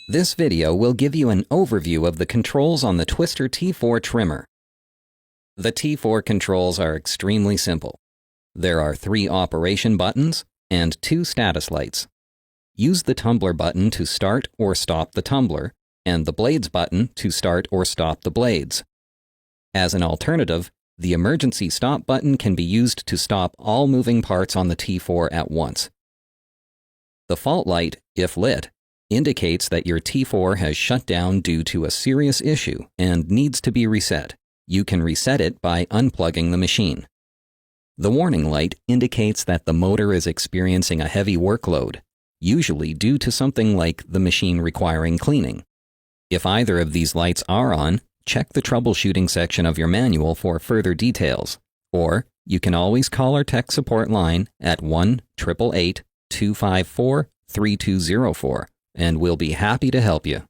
This video will give you an overview of the controls on the Twister T4 trimmer. The T4 controls are extremely simple. There are 3 operation buttons and 2 status lights. Use the tumbler button to start or stop the tumbler, and the blades button to start or stop the blades. As an alternative, the emergency stop button can be used to stop all moving parts on the T4 at once. The fault light, if lit, indicates that your T4 has shut down due to a serious issue and needs to be reset. You can reset it by unplugging the machine. The warning light indicates that the motor is experiencing a heavy workload, usually due to something like the machine requiring cleaning. If either of these lights are on, check the troubleshooting section of your manual for further details, or you can always call our tech support line at 1-888-254-3204, and we'll be happy to help you.